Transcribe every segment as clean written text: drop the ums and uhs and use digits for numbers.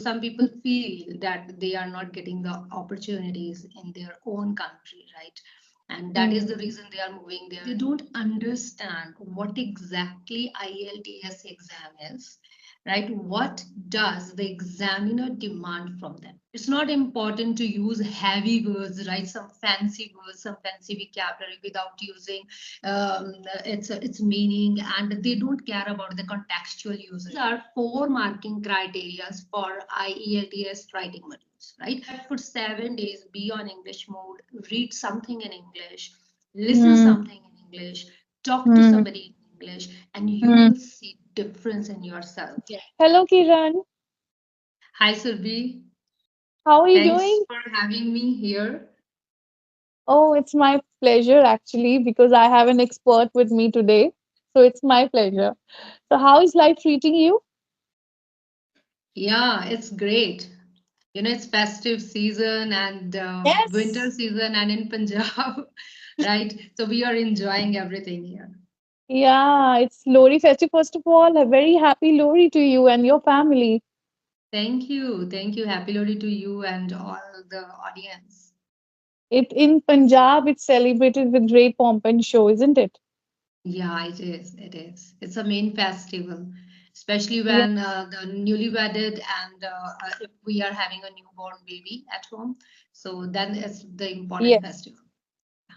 Some people feel that they are not getting the opportunities in their own country, right? And that is Hmm. the reason they are moving there. They don't understand what exactly IELTS exam is, right? What does the examiner demand from them? It's not important to use heavy words, right? Some fancy words, some fancy vocabulary without using its meaning, and they don't care about the contextual usage. These are four marking criteria for IELTS writing modules, right? For 7 days, be on English mode, read something in English, listen Hmm. something in English, talk to Hmm. somebody in English, and you Hmm. will see difference in yourself. Hello, Kiran. Hi, Surbhi. How are you Thanks doing? for having me here. Oh, it's my pleasure actually because I have an expert with me today. So it's my pleasure. So how is life treating you? Yeah, it's great. It's festive season and winter Yes. season and in Punjab, right? So we are enjoying everything here. Yeah, it's Lori Festival. First of all, a very happy Lori to you and your family. Thank you. Thank you. Happy Lodi to you and all the audience. It in Punjab, it's celebrated with great pomp and show, isn't it? Yeah, it is. It is. It's a main festival, especially Yeah. when the newly wedded and if we are having a newborn baby at home. So then it's the important Yes. festival.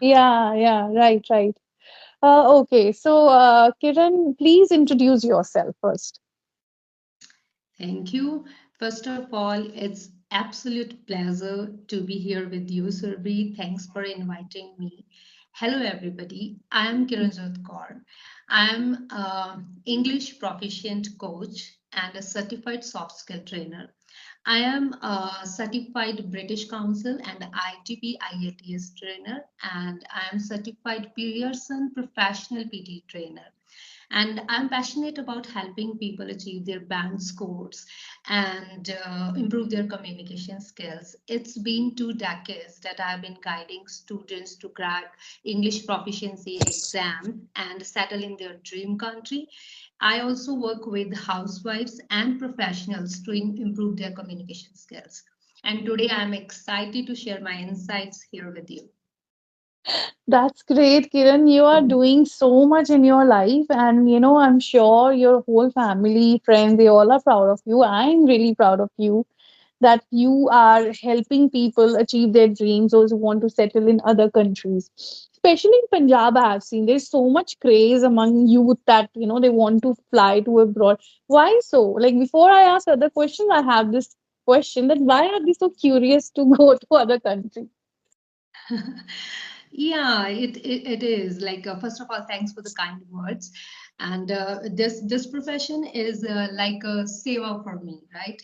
Yeah, yeah, right, right. Okay, so Kiran, please introduce yourself first. Thank you. First of all, it's absolute pleasure to be here with you, Surbhi. Thanks for inviting me. Hello, everybody. I am Kiranjot Kaur. I am English proficient coach and a certified soft skill trainer. I am a certified British Council and ITP IELTS trainer, and I am certified Pearson professional PT trainer. And I'm passionate about helping people achieve their band scores and improve their communication skills. It's been 2 decades that I've been guiding students to crack English proficiency exam and settle in their dream country. I also work with housewives and professionals to improve their communication skills. And today I'm excited to share my insights here with you. That's great, Kiran. You are doing so much in your life, and I'm sure your whole family, friends, they all are proud of you. I'm really proud of you that you are helping people achieve their dreams, those who want to settle in other countries. Especially in Punjab, I have seen there's so much craze among youth that they want to fly to abroad. Why so? Like before I ask other questions, I have this question that why are they so curious to go to other countries? Yeah, it is. Like, first of all, thanks for the kind words. And this profession is like a seva for me, right?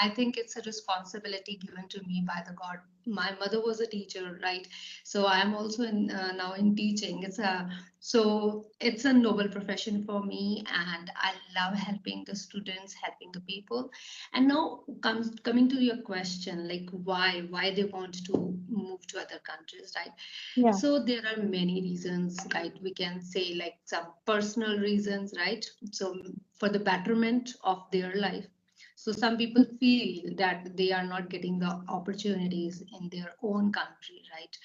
I think it's a responsibility given to me by the God. My mother was a teacher, right? So I am also now in teaching. It's a noble profession for me, and I love helping the students, helping the people. And now comes coming to your question, like why they want to move to other countries, right? Yeah. So there are many reasons, right? We can say like some personal reasons, right? So for the betterment of their life. So some people feel that they are not getting the opportunities in their own country, right?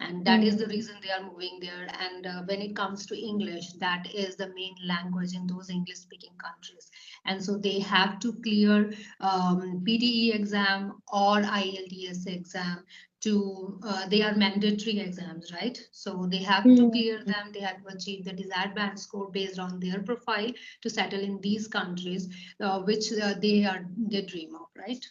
And that is Mm. the reason they are moving there. And when it comes to English, that is the main language in those English speaking countries. And so they have to clear PTE exam or IELTS exam to they are mandatory exams, right? So they have to Mm. clear them. They have to achieve the desired band score based on their profile to settle in these countries, which they dream of, right?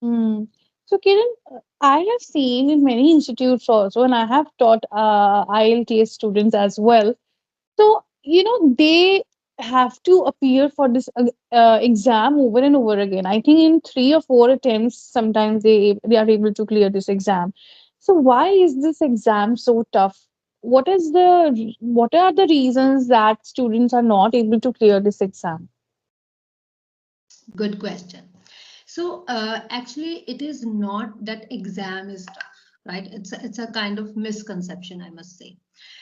Mm. So, Kiran, I have seen in many institutes also, and I have taught IELTS students as well. So, they have to appear for this exam over and over again. I think in 3 or 4 attempts, sometimes they are able to clear this exam. So, why is this exam so tough? What are the reasons that students are not able to clear this exam? Good question. So actually, it is not that exam is tough, right? It's a kind of misconception, I must say.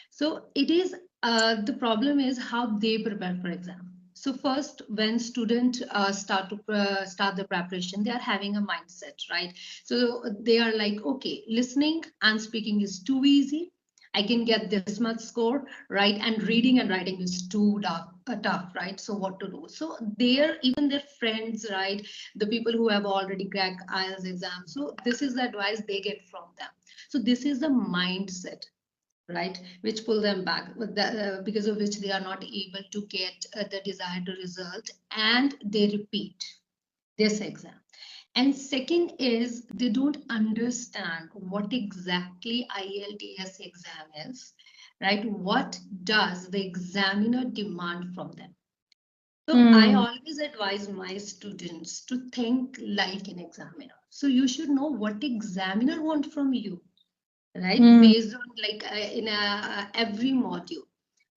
So it is the problem is how they prepare for exam. So first, when student start the preparation, they are having a mindset, right? So they are like, okay, listening and speaking is too easy. I can get this much score, right? And reading and writing is too tough, right? So what to do? So even their friends, right? The people who have already cracked IELTS exam. So this is the advice they get from them. So this is the mindset, right, which pull them back because of which they are not able to get the desired result, and they repeat this exam. And second is they don't understand what exactly IELTS exam is, right? What does the examiner demand from them? So I Hmm. always advise my students to think like an examiner. So you should know what examiner want from you, right? Hmm. Based on like in every module.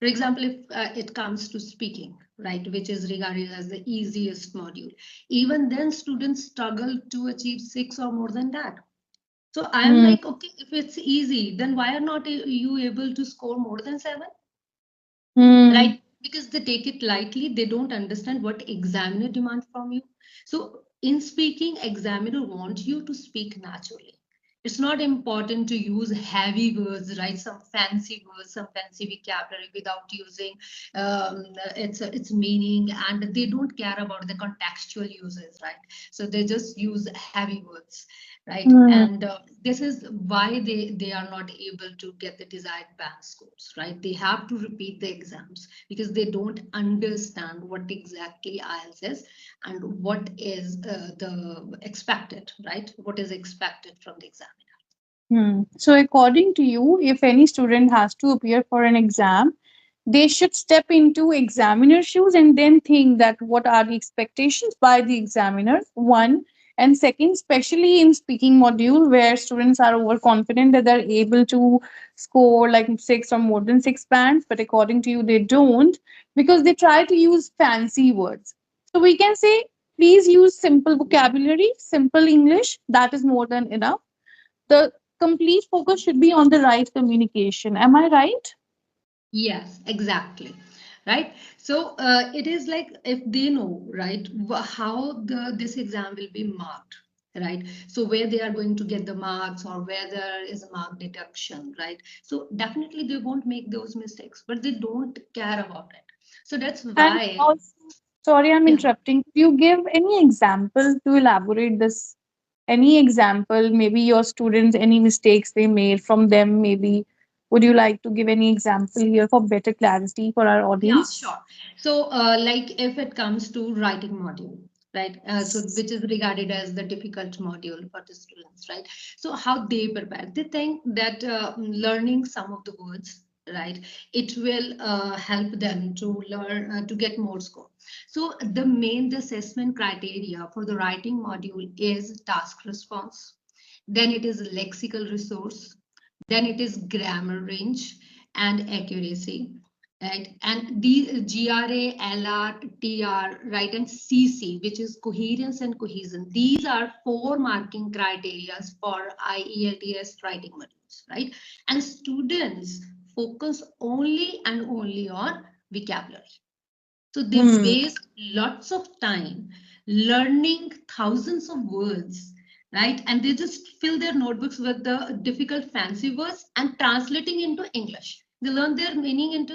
For example, if it comes to speaking, right, which is regarded as the easiest module, even then students struggle to achieve six or more than that. So I am Hmm. like, okay, if it's easy, then why are not you able to score more than seven? Hmm. Right, because they take it lightly, they don't understand what examiner demand from you. So in speaking, examiner wants you to speak naturally. It's not important to use heavy words, right? Some fancy words, some fancy vocabulary without using its meaning, and they don't care about the contextual uses, right? So they just use heavy words, right? Hmm. And this is why they are not able to get the desired band scores, right? They have to repeat the exams because they don't understand what exactly IELTS is and what is the expected, right? What is expected from the exam. Hmm. So, according to you, if any student has to appear for an exam, they should step into examiner shoes and then think that what are the expectations by the examiner, one. And second, especially in speaking module where students are overconfident that they're able to score like six or more than six bands, but according to you, they don't because they try to use fancy words. So we can say, please use simple vocabulary, simple English. That is more than enough. The complete focus should be on the right communication. Am I right? Yes, exactly. Right. So it is like if they know, right, how the this exam will be marked, right? So where they are going to get the marks or where there is a mark deduction, right? So definitely they won't make those mistakes, but they don't care about it. So that's And why, also, sorry, I'm yeah. interrupting. Could you give any example to elaborate this? Any example, maybe your students, any mistakes they made from them, maybe. Would you like to give any example here for better clarity for our Yeah, audience? sure. So, like if it comes to writing module, right? So, which is regarded as the difficult module for the students, right? So, how they prepare? They think that learning some of the words, right, it will help them to learn to get more score. So, the assessment criteria for the writing module is task response. Then it is lexical resource. Then it is grammar range and accuracy, right? And the GRA, LR, TR, right, and CC, which is coherence and cohesion. These are four marking criteria for IELTS writing modules, right? And students focus only and only on vocabulary. So they Hmm. waste lots of time learning thousands of words, right? And they just fill their notebooks with the difficult fancy words and translating into English. They learn their meaning in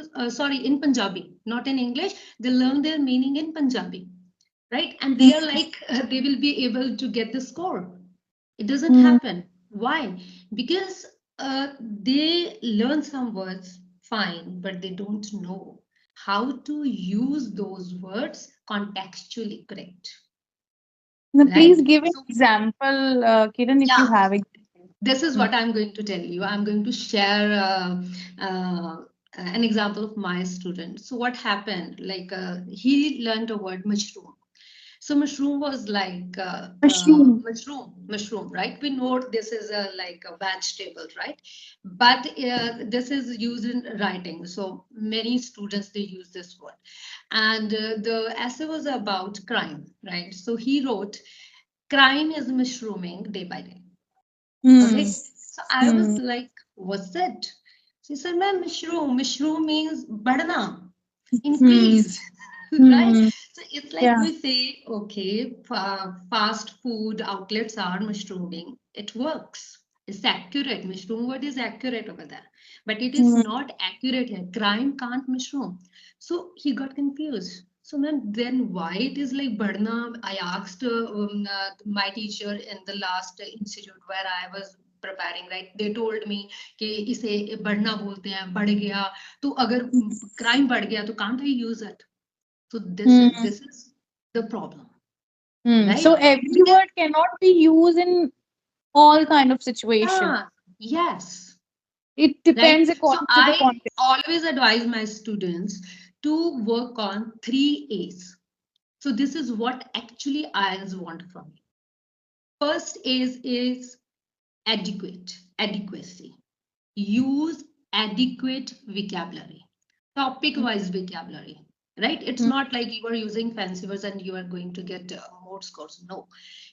Punjabi, not in English. They learn their meaning in Punjabi, right? And they are like, they will be able to get the score. It doesn't Hmm. happen. Why? Because they learn some words fine, but they don't know how to use those words contextually correct, Now, please right? give an So example, Kiran, if you yeah, have it. this is Hmm. what I'm going to tell you. I'm going to share an example of my student. So what happened? Like he learned a word mushroom. So mushroom was like Mushroom. mushroom, right? We know this is a like a vegetable, right? But this is used in writing. So many students they use this word, and the essay was about crime, right? So he wrote, "Crime is mushrooming day by day." Hmm. Okay. So I Hmm. was like, "What's that?" She said, "Man, mushroom. Mushroom means badna, Hmm. increase." right? Hmm. So it's like Yeah. we say, okay, fast food outlets are mushrooming. It works. It's accurate. Mushroom word is accurate over there, but it is Hmm. not accurate here. Crime can't mushroom. So he got confused. So man, then why it is like Badna? I asked my teacher in the last institute where I was preparing. Right, they told me कि इसे बढ़ना बोलते हैं, बढ़ गया. तो अगर crime बढ़ गया, तो can't I use it? So Hmm. this is the problem, Hmm. So right? every Because word cannot be used in all kind of situation. yeah, yes, It right. depends So according to the I context. always advise my students to work on 3 A's. So this is what actually IELTS want from you. First is adequacy. Use adequate vocabulary, topic wise vocabulary, right? It's Hmm. not like you are using fancy words and you are going to get more scores. No,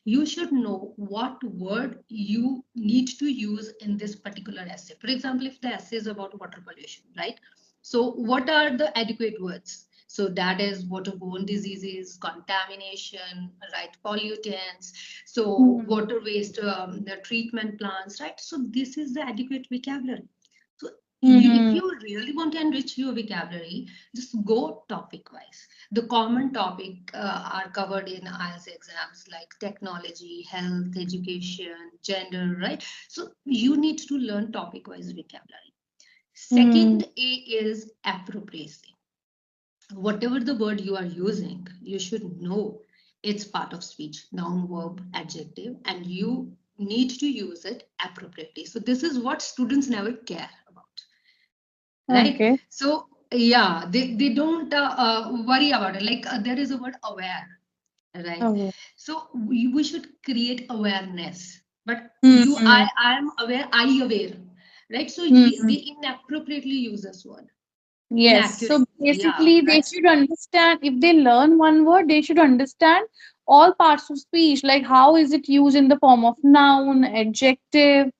you should know what word you need to use in this particular essay. For example, if the essay is about water pollution, right? So what are the adequate words? So that is waterborne diseases, contamination, right? Pollutants, so Hmm. water waste, the treatment plants, right? So this is the adequate vocabulary. So if Hmm. you really want to enrich your vocabulary, just go topic wise. The common topic are covered in IELTS exams like technology, health, education, gender, right? So you need to learn topic wise vocabulary. Hmm. Second A is appropriacy. Whatever the word you are using, you should know it's part of speech, noun, verb, adjective, and you need to use it appropriately. So this is what students never care about, right? Okay. So yeah, they don't worry about it. Like there is a word aware, right? Okay. So we should create awareness. But you, Hmm. I am aware, I aware, right? So Hmm. they inappropriately use this word, Yes. So inaccurately. Yeah, basically, they right. should understand, if they learn one word, they should understand all parts of speech, like how is it used in the form of noun, adjective,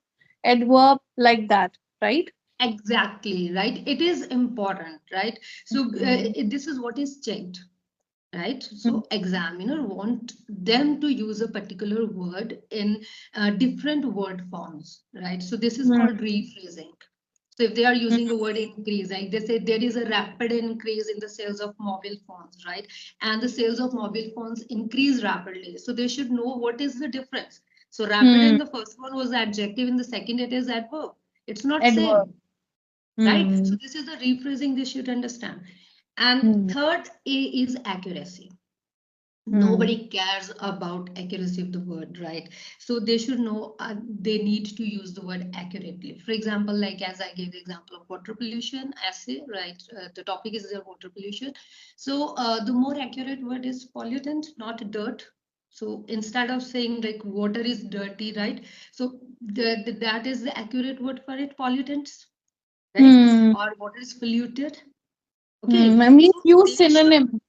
adverb, like that, right? Exactly, right? It is important, right? So Hmm. this is what is checked, right? Hmm. So examiner want them to use a particular word in different word forms, right? So this is called Hmm. rephrasing. So if they are using a word increase, like they say there is a rapid increase in the sales of mobile phones, right? And the sales of mobile phones increase rapidly. So they should know what is the difference. So rapid Hmm. in the first one was adjective, in the second it is adverb. It's not Adverb. same, right? So Hmm. this is the rephrasing they should understand. And Hmm. third A is accuracy. Hmm. Nobody cares about accuracy of the word, right? So they should know they need to use the word accurately. For example, like as I gave the example of water pollution essay, right? The topic is the water pollution. So the more accurate word is pollutant, not dirt. So instead of saying like water is dirty, right? So that is the accurate word for it, pollutants, right? Hmm. Or water is polluted. Hmm. Okay, I mean, so use they should, synonym.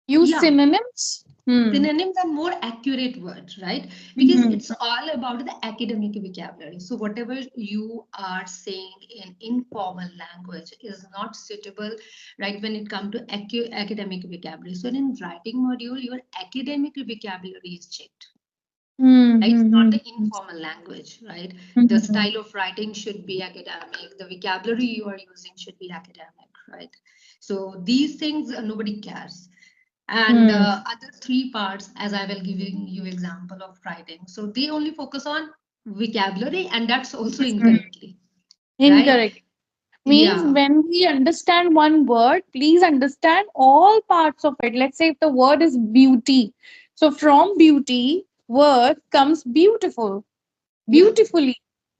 Use yeah, synonyms. Hmm. synonyms are more accurate words, right? Because Hmm. it's all about the academic vocabulary. So whatever you are saying in informal language is not suitable, right, when it comes to academic vocabulary. So in writing module, your academic vocabulary is checked, Hmm. right? Hmm. Not the Hmm. informal language, right? The Hmm. style of writing should be academic. The vocabulary you are using should be academic, right? So these things nobody cares. And Hmm. other three parts, as I will giving you example of writing. So they only focus on vocabulary, and that's also Hmm. incorrectly, right? Incorrect. Means Yeah, when we understand one word, please understand all parts of it. Let's say if the word is beauty. So from beauty, word comes beautiful, yeah, beautifully,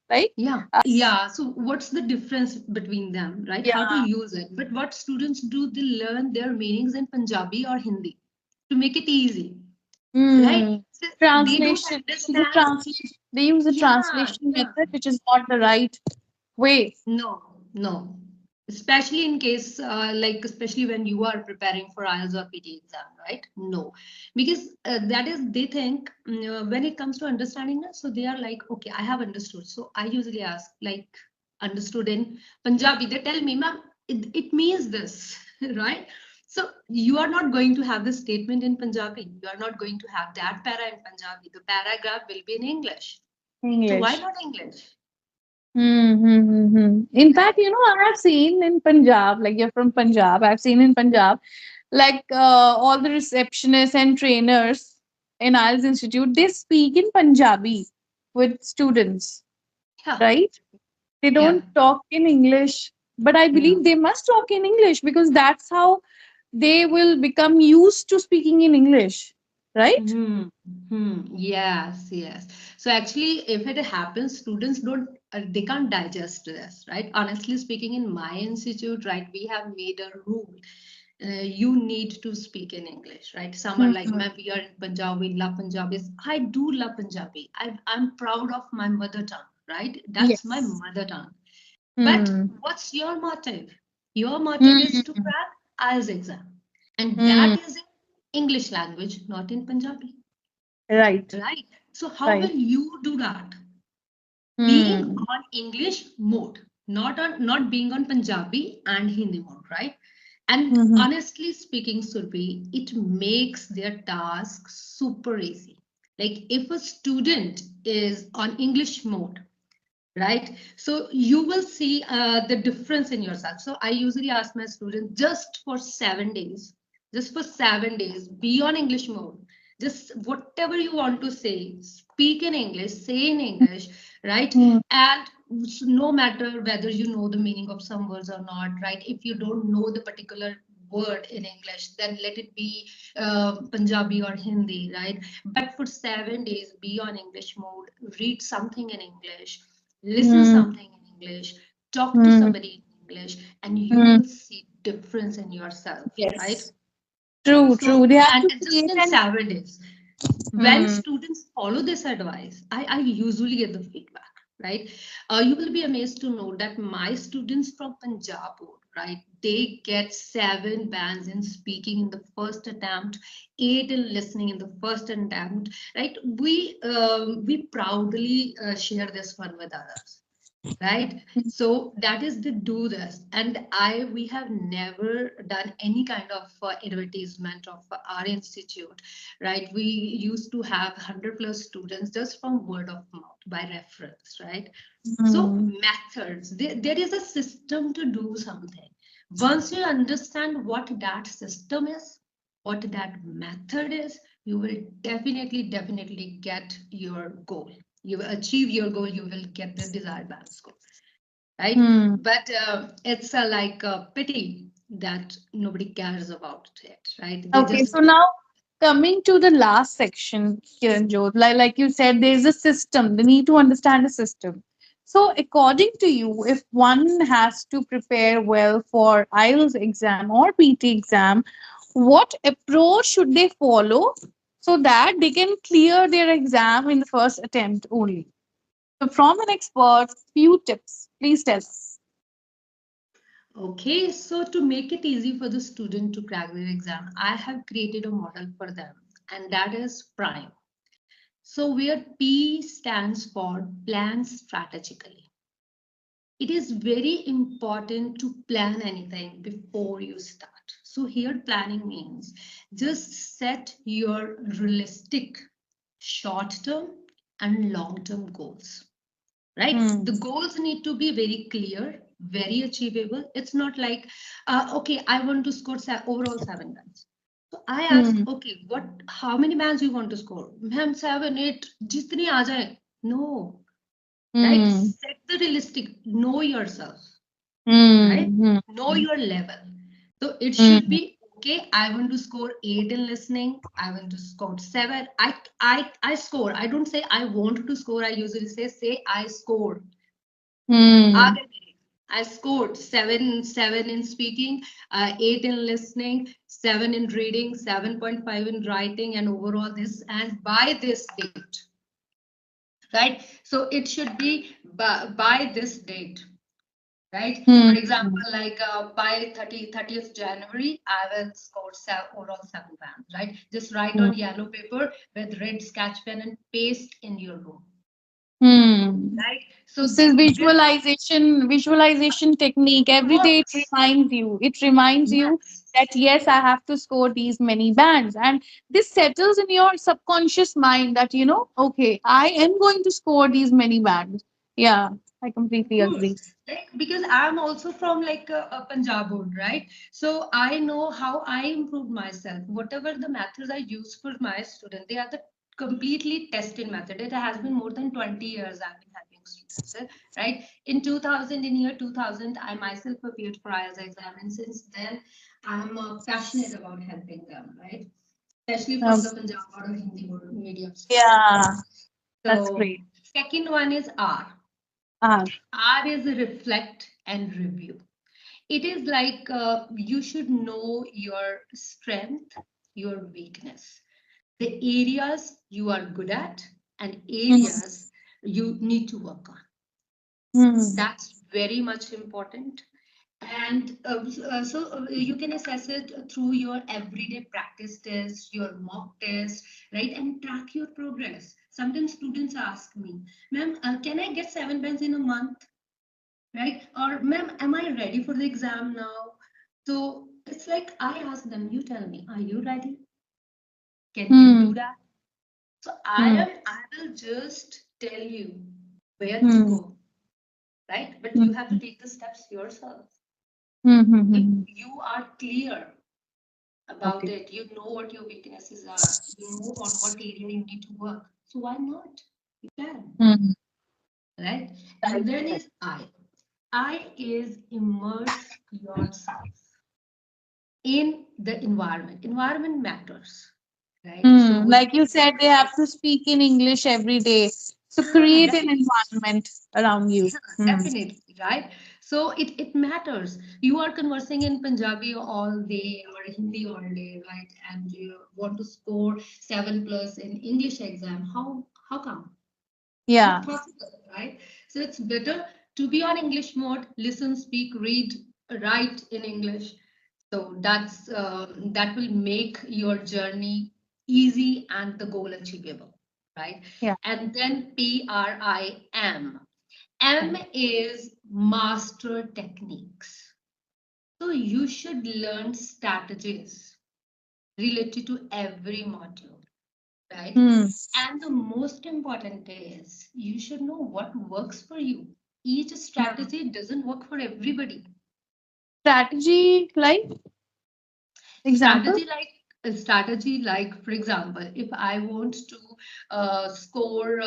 right? yeah. So what's the difference between them, right? How to Yeah. use it? But what students do, they learn their meanings in Punjabi or Hindi to make it easy, right? Hmm. So they don't Translation. understand. They use the Yeah, translation yeah. method, which is not the right way. No, no. Especially in case, like, especially when you are preparing for IELTS or PT exam, right? No, because that is, they think when it comes to understanding, so they are like, okay, I have understood. So I usually ask, like, understood in Punjabi. They tell me, ma'am, it means this, right? So you are not going to have this statement in Punjabi. You are not going to have that para in Punjabi. The paragraph will be in English. So why English. not English? In fact, Correct? I have seen in Punjab, like you're from Punjab, I've seen in Punjab, like all the receptionists and trainers in IELTS Institute, they speak in Punjabi with students, Yeah. right? They Yeah. don't talk in English, but I No. believe they must talk in English because that's how they will become used to speaking in English, right? Hmm. Hmm. Yes, yes. So actually, if it happens, students don't, they can't digest this, right? Honestly speaking, in my institute, right, we have made a rule. You need to speak in English, right? Some are like, Hmm. "Ma'am, we are in Punjab, we love Punjabis." I do love Punjabi. I'm proud of my mother tongue, right? That's my Yes. mother tongue. But Hmm. what's your motive? Your motive is to Hmm. crack IELTS exam. And Hmm. that is in English language, not in Punjabi. Right. Right. So how Right. will you do that? Being Hmm. on English mode, not being on Punjabi and Hindi mode, right? And Hmm. honestly speaking, Surbhi, it makes their task super easy. Like if a student is on English mode, right? So you will see the difference in yourself. So I usually ask my students just for 7 days, be on English mode. Just whatever you want to say, speak in English, say in English, right? Hmm. And no matter whether you know the meaning of some words or not, right? If you don't know the particular word in English, then let it be Punjabi or Hindi, right? But for 7 days, be on English mode, read something in English, listen Hmm. something in English, talk to Hmm. somebody in English, and you Hmm. will see difference in yourself, right? Yes. True, So, true. They have and to just create in an 7 days, when hmm. students follow this advice, I usually get the feedback, right? You will be amazed to know that my students from Punjab, right, they get 7 bands in speaking in the first attempt, 8 in listening in the first attempt, right? We proudly share this one with others, right? So that is the do this, and we have never done any kind of advertisement of our institute, right? We used to have 100 plus students just from word of mouth by reference, right? So Hmm. methods, there is a system to do something. Once you understand what that system is, what that method is, you will definitely get your goal. You will achieve your goal, you will get the desired band score, right? Hmm. But it's like a pity that nobody cares about it, right? They Okay, just so care. now coming to the last section, Kiranjot, like you said, there's a system. They need to understand the system. So, according to you, if one has to prepare well for IELTS exam or PT exam, what approach should they follow so that they can clear their exam in the first attempt only? So, from an expert, few tips. Please tell us. Okay, so to make it easy for the student to crack their exam, I have created a model for them, and that is prime. So where P stands for plan strategically. It is very important to plan anything before you start. So here planning means just set your realistic short term and long term goals, right? Hmm. The goals need to be very clear, very achievable. It's not like, okay, I want to score overall 7 bands. So I ask, Hmm. okay, how many bands you want to score? Ma'am, 7, 8, jitni aa jaye. No, right? Hmm. Set the realistic, know yourself, right? Hmm. Know your level. So it Hmm. should be okay. I want to score 8 in listening. I want to score 7. I score. I don't say I want to score. I usually say I score. Hmm. Aa gaye mere. I scored 7 in speaking, 8 in listening, 7 in reading, 7.5 in writing, and overall this and by this date, right? So it should be by this date, right? For Hmm. example, like by 30th January, I will score overall 7 bands, right? Just write Hmm. on yellow paper with red sketch pen and paste in your room. Hmm. right? So This is this, visualization technique. of Every day it course, reminds you. It reminds you yes. that yes, I have to score these many bands. And this settles in your subconscious mind that, okay, I am going to score these many bands. Yeah, I Of completely agree. course, like because I'm also from like a Punjab board, right? So I know how I improved myself. Whatever the methods I use for my student, they are the completely tested method. It has been more than 20 years I've been helping students, right? In 2000, in year 2000, I myself prepared for IELTS exam, and since then, I'm passionate about helping them, right? Especially from Um, the Punjab board or Hindi board medium students, yeah, right? that's So great. second one is R. Ah, R is reflect and review. It is like you should know your strength, your weakness, the areas you are good at, and mm, areas you need to work on. mm, That's very much important. And you can assess it through your everyday practice test, your mock test, right? And track your progress. Sometimes students ask me, ma'am, can I get 7 pens in a month? Right? Or, ma'am, am I ready for the exam now? So it's like I ask them, you tell me, are you ready? Can you do mm, that? So mm, I will just tell you where to mm, go, right? But you have to mm, take the steps yourself. mm, mm, If mm. you are clear about Okay. it, you know what your weaknesses are, you know on what area you need to work. So why not? You can, Mm, right? right, And then right. is I. I is immerse yourself in the environment. Environment matters, right? So Like within you the said, they have to speak in English every day. So create an definitely, environment around you. Hmm. definitely, right? So it matters. You are conversing in Punjabi all day or Hindi all day, right? And you want to score 7+ in English exam. How come? Not Yeah. possible, right? So it's better to be on English mode, listen, speak, read, write in English. So that will make your journey easy and the goal achievable, right? Yeah. And then PRIM. M is master techniques. So you should learn strategies related to every module, right? Hmm. And the most important is you should know what works for you. Each Hmm. strategy doesn't work for everybody. Strategy, like example. Strategy like, for example, if I want to score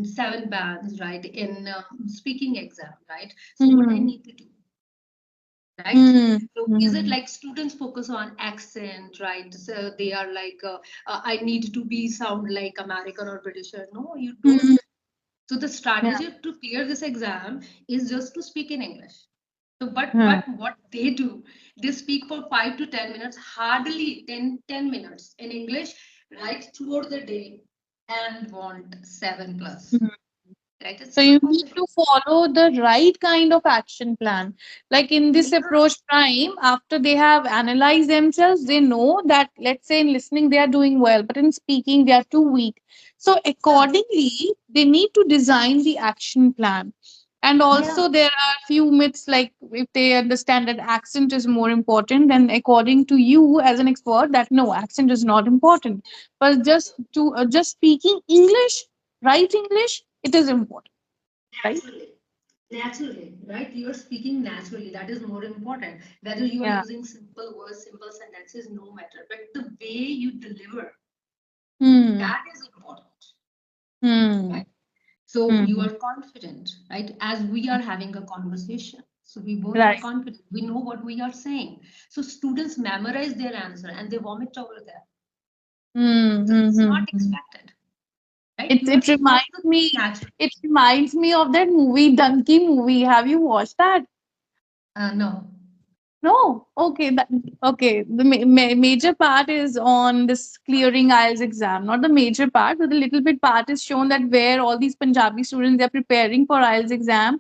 7 bands, right, in speaking exam, right? So what I Hmm. need to do, right? Hmm. So is it Hmm. like students focus on accent, right? So they are like, I need to be sound like American or British. No, you Hmm. don't. So the Yeah. strategy to clear this exam is just to speak in English. So, Hmm. but what they do, they speak for 5 to 10 minutes, hardly 10 minutes in English, right, throughout the day, and want 7+. Hmm. Right? It's So not you need possible. to follow the right kind of action plan. Like in this Yeah, approach prime, after they have analyzed themselves, they know that let's say in listening they are doing well, but in speaking they are too weak. So yeah, accordingly, they need to design the action plan. And yeah. also there are few myths like if they understand that accent is more important, then according to you as an expert, that no, accent is not important. But just speaking English, right English, it is important, right? Naturally. Naturally, right? You're speaking naturally. That is more important. Whether you are Yeah. using simple words, simple sentences, no matter. But the way you deliver, Hmm. that is important, Hmm. right? So you Hmm. are confident, right? As we are having a conversation. So we both are Right. confident. We know what we are saying. So students memorize their answer and they vomit over there. Hmm. So Hmm. it's Hmm. not Hmm. expected, right? You are It supposed reminds to speak me. naturally. It reminds me of that movie, Donkey movie. Have you watched that? No. No. Okay. Okay. The major part is on this clearing IELTS exam. Not the major part, but the little bit part is shown that where all these Punjabi students they are preparing for IELTS exam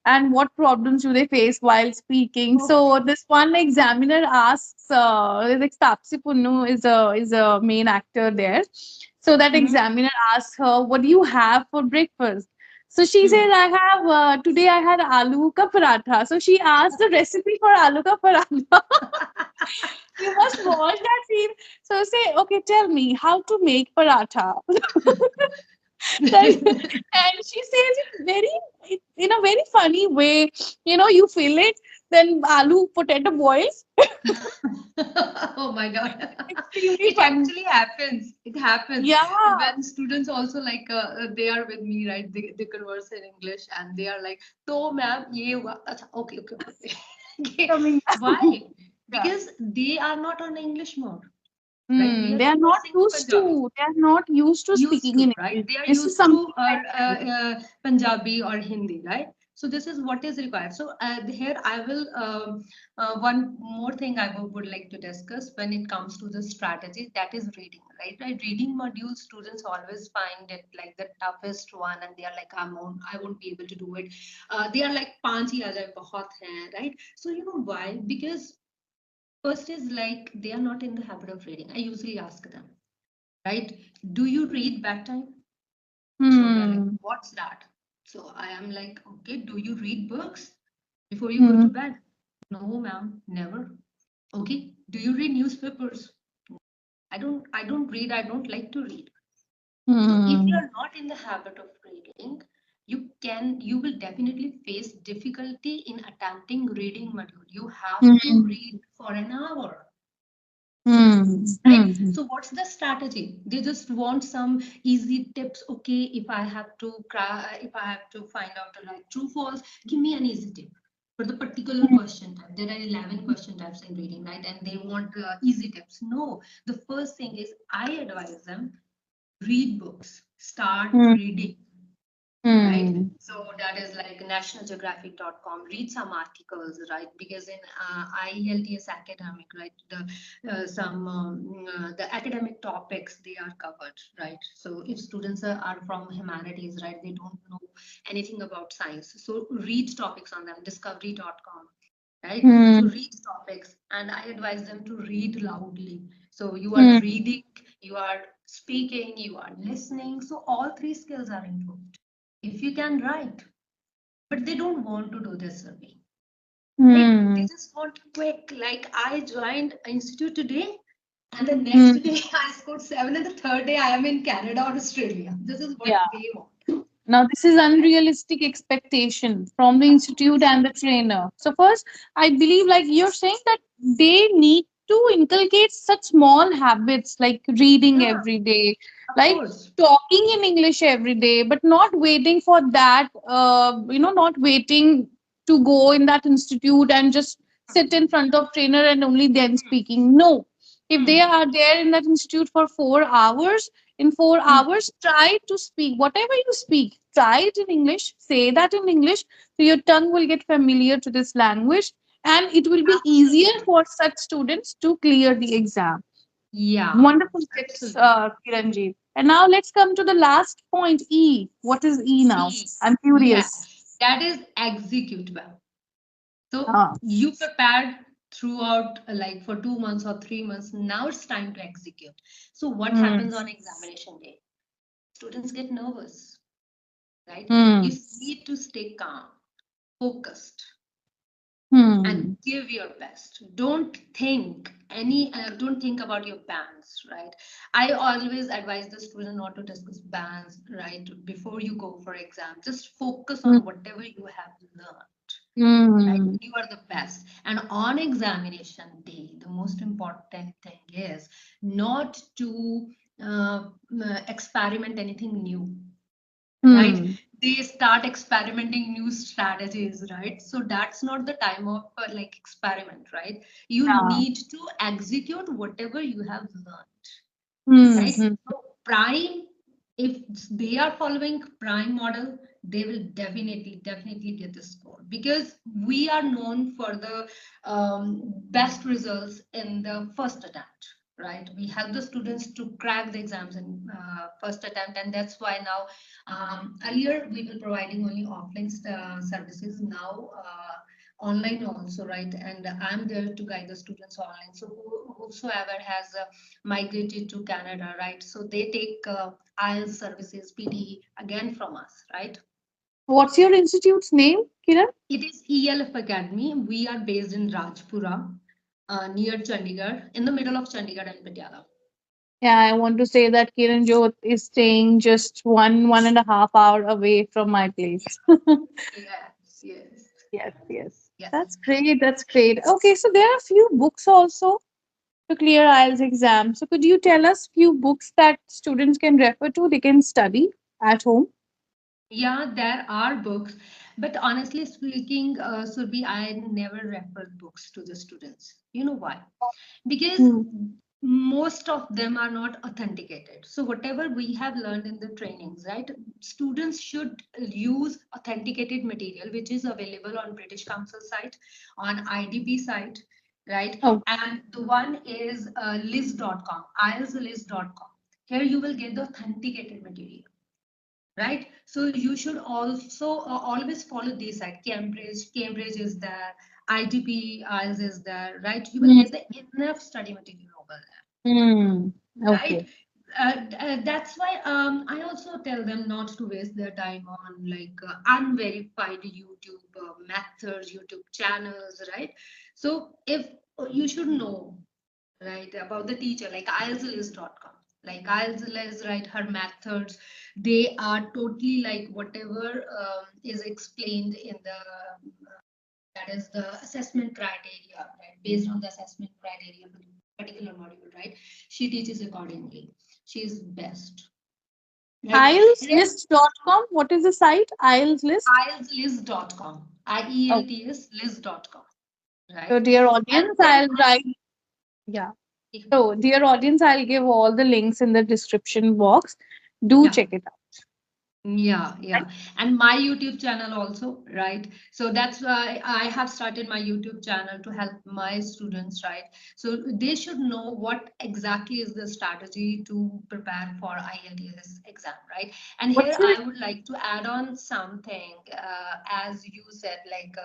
and what problems do they face while speaking. So Okay. this one examiner asks, like Tapsi Punnu is a main actor there. So that Mhm. examiner asks her, "What do you have for breakfast?" So she Hmm. says, I have today I had aloo ka paratha. So she asked the recipe for aloo ka paratha. You must watch that scene. So say, okay, tell me how to make paratha. That, and she says it in a very funny way. You know, you feel it, then aloo potato boils. Oh my God. Extremely It funny. actually happens. It happens Yeah. when students also like they are with me, right? They converse in English and they are like, "तो ma'am, ये हुआ." अच्छा, okay, okay, okay, okay. Okay. Coming. Why? Yeah. Because they are not on English mode, right? We Hmm. are They are not conversing in used Punjabi. to. They are not used to Used speaking to, in right? English. They are This is used to something very new. Punjabi or Hindi, right? So this is what is required. So here I will one more thing I would like to discuss when it comes to the strategy, that is reading, right? Right, reading module students always find it like the toughest one, and they are like, I won't be able to do it. They are like, "पांच ही आ जाए बहुत हैं," right? So you know why? Because first is like they are not in the habit of reading. I usually ask them, right? Do you read bedtime? So they're like, Hmm. "What's that?" So I am like, "Okay, do you read books before you go Hmm. to bed?" "No, ma'am, never." "Okay, do you read newspapers?" I don't read, I don't like to read. So if you Hmm. are not in the habit of reading, you will definitely face difficulty in attempting reading module. You have to Hmm. read for an hour. Hmm. Right, Hmm. so what's the strategy? They just want some easy tips. Okay, if I have to find out the like true false, give me an easy tip for the particular question type. There are 11 question types in reading, right? And they want easy tips. No, the first thing is I advise them, read books, start Hmm. reading, right? Hmm. So that is like nationalgeographic.com. Read some articles, right? Because in IELTS academic, right, the academic topics they are covered, right? So if students are from humanities, right, they don't know anything about science. So read topics on them, discovery.com, right? So Hmm. read topics, and I advise them to read loudly. So you are Hmm. reading, you are speaking, you are listening. So all three skills are improved if you can write. But they don't want to do this survey, right? They Hmm. just want quick. Like I joined institute today, and the next Hmm. day I scored seven, and the third day I am in Canada or Australia. This is what Yeah. they want, Now, this is right? unrealistic expectation from the Of institute course, and the trainer. So, first, I believe, like you're saying, that they need to inculcate such small habits like reading yeah, every day, of like course. talking in English every day, but not waiting for that, not waiting to go in that institute and just sit in front of trainer and only then speaking. No. If they Hmm. are there in that institute for 4 hours, in four Hmm. hours try to speak whatever you speak, try it in English, say that in English, so your tongue will get familiar to this language, and it will be easier Absolutely. for such students to clear the exam. Yeah, Wonderful tips, absolutely. Kiranji. And now let's come to the last point, E. What is E now? E. I'm Yeah, curious. that is execute well. So Ah. you prepared throughout like for 2 months or 3 months. Now it's time to execute. So what Hmm. happens on examination day? Students get nervous, right? You Hmm. need to stay calm, focused, and Hmm. give your best. Don't think about your bands, right? I always advise the student not to discuss bands right before you go for exam. Just focus Hmm. on whatever you have learned, right? Hmm. You are the best. And on examination day, the most important thing is not to experiment anything new, right? Hmm. They start experimenting new strategies, right? So that's not the time of like experiment, right? You Yeah. need to execute whatever you have learned, Hmm. right? Hmm. So prime, if they are following prime model, they will definitely get the score, because we are known for the best results in the first attempt, right? We help the students to crack the exams in first attempt, and that's why now earlier we were providing only offline services. Now online also, right? And I'm there to guide the students online. So whosoever has migrated to Canada, right? So they take IELTS services, PD again from us, right? What's your institute's name, Kiran? It is ELF Academy. We are based in Rajpura, near Chandigarh, in the middle of Chandigarh and Patiala. Yeah, I want to say that Kiranjot is staying just 1.5 hour away from my place. Yes, yes, Yes, yes. yes. That's great. That's great. Okay, so there are a few books also to clear IELTS exam. So could you tell us few books that students can refer to, they can study at home? Yeah, there are books, but honestly speaking, Surbhi, I never refer books to the students. You know why? Because Hmm. most of them are not authenticated. So whatever we have learned in the trainings, right, students should use authenticated material which is available on British Council site, on IDP site, right? Oh. And the one is list.com, IELTSlist.com. Here you will get the authenticated material, right? So you should also always follow this side. Cambridge is there, IDP IELTS is there, right? You will Hmm. get the enough study material over Hmm. there, right? Okay. That's why I also tell them not to waste their time on like unverified YouTube methods, YouTube channels, right? So if you should know, right, about the teacher, like IELTSlist.com, like IELTS, right, her methods, they are totally like whatever is explained in the that is the assessment criteria, right? Based on the assessment criteria for the particular module, right? She teaches accordingly. She is best, right? IELTSlist.com. What is the site? IELTS list. IELTSlist.com, Oh. IELTS list.com, So, right? dear And audience, then I'll write. Yeah. So, dear audience, I'll give all the links in the description box. Do yeah. check it out. Yeah, Right? yeah. And my YouTube channel also, right? So that's why I have started my YouTube channel to help my students, right? So they should know what exactly is the strategy to prepare for IELTS exam, right? And here What's your I would like to add on something, as you said, like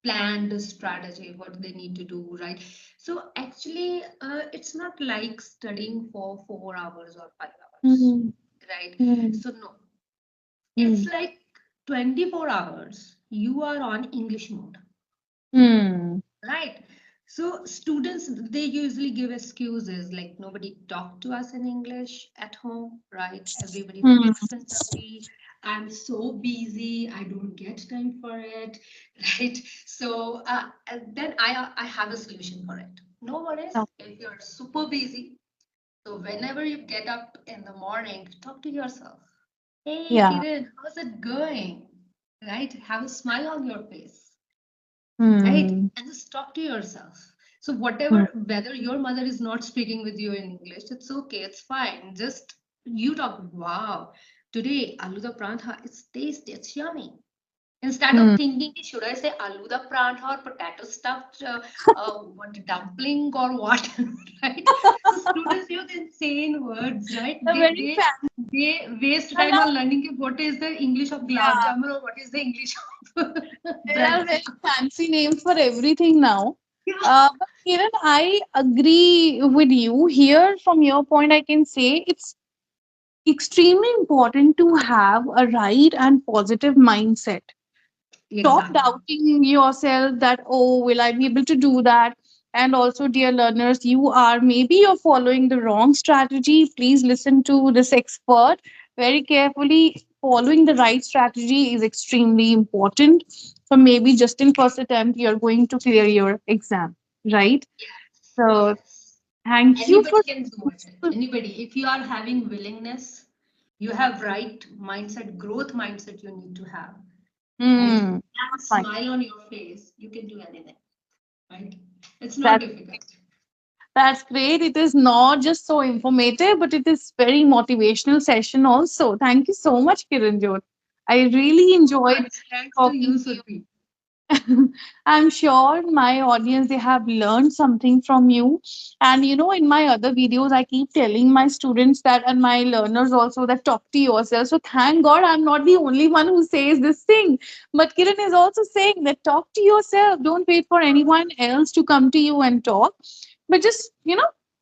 planned strategy, what they need to do, right? So actually, it's not like studying for 4 hours or 5 hours, hmm, right? hmm, So no, it's hmm, like 24 hours you are on English mode, hmm. right? So students, they usually give excuses like nobody talked to us in English at home, right? Everybody Hmm. speaks Punjabi. I'm so busy, I don't get time for it, right? So and then I have a solution for it. No worries Oh, if you're super busy. So whenever you get up in the morning, talk to yourself. Hey, yeah. Kiran, how's it going? Right? Have a smile on your face, right? Hmm. And just talk to yourself. So Hmm. whatever, whether your mother is not speaking with you in English, it's okay, it's fine. Just you talk, wow, today aloo da prantha, it's tasty, it's yummy. Instead of Hmm. thinking, should I say aloo da prantha or potato stuffed what dumpling or what, right? So students use insane words, right? A very They waste fan. time on learning what is the English of gulab Yeah. jamun or what is the English of There are very breadstick. fancy names for everything now. Yeah. But Kiran, I agree with you. Here, from your point, I can say it's extremely important to have a right and positive mindset. Stop Exactly. doubting yourself that, oh, will I be able to do that? And also, dear learners, you are maybe you're following the wrong strategy. Please listen to this expert very carefully. Following the right strategy is extremely important. So maybe just in first attempt, you're going to clear your exam, right? Yes. So Yes. thank you Anybody for can do it. Anybody. If you are having willingness, you have right mindset, growth mindset you need to have, right? mm, And fine. smile on your face, you can do anything, right? It's not That difficult. That's great. It is not just so informative, but it is very motivational session also. Thank you so much, Kiranjot. I really So enjoyed much thanks to you, talking to Surbhi. you. I'm sure my audience they have learned something from you. And in my other videos, I keep telling my students that and my learners also that talk to yourself. So thank God I'm not the only one who says this thing. But Kiran is also saying that talk to yourself. Don't wait for anyone else to come to you and talk. But just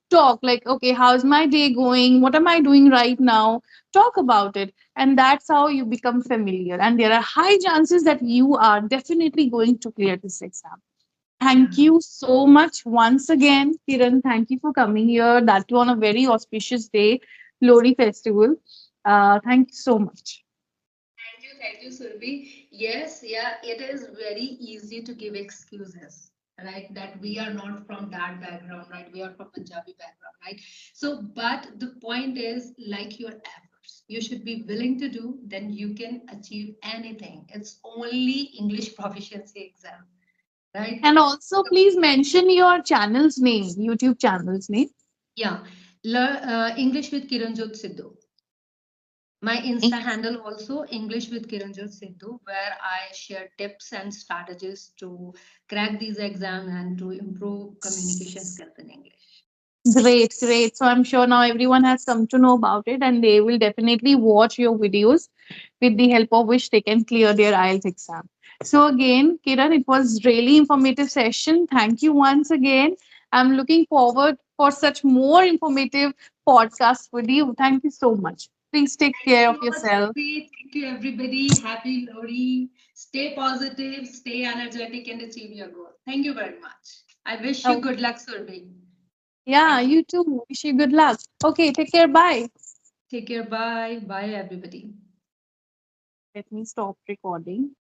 talk like, okay, how's my day going? What am I doing right now? Talk about it. And that's how you become familiar. And there are high chances that you are definitely going to clear this exam. Thank Yeah. you so much once again, Kiran. Thank you for coming here. That too on a very auspicious day, Lori Festival. Thank you so much. Thank you, Surbhi. Yes, yeah, it is very easy to give excuses, right? That we are not from that background, right? We are from Punjabi background, right? So, but the point is, like your efforts, you should be willing to do, then you can achieve anything. It's only English proficiency exam, right? And also, please mention your channel's name, YouTube channel's name. Yeah, English with Kiranjot Sidhu. My Insta handle also English with Kiranjot Sidhu, where I share tips and strategies to crack these exams and to improve communication skills in English. Great, great. So I'm sure now everyone has come to know about it and they will definitely watch your videos with the help of which they can clear their IELTS exam. So again, Kiran, it was really informative session. Thank you once again. I'm looking forward for such more informative podcasts with you. Thank you so much. Please take Thank you care of so much, yourself. Surbhi. Thank you, everybody. Happy Lodi. Stay positive, stay energetic, and achieve your goal. Thank you very much. I wish you Oh, good luck, Surbhi. yeah, Thank you. you too. Wish you good luck. Okay, take care. Bye. Take care. Bye. Bye, everybody. Let me stop recording.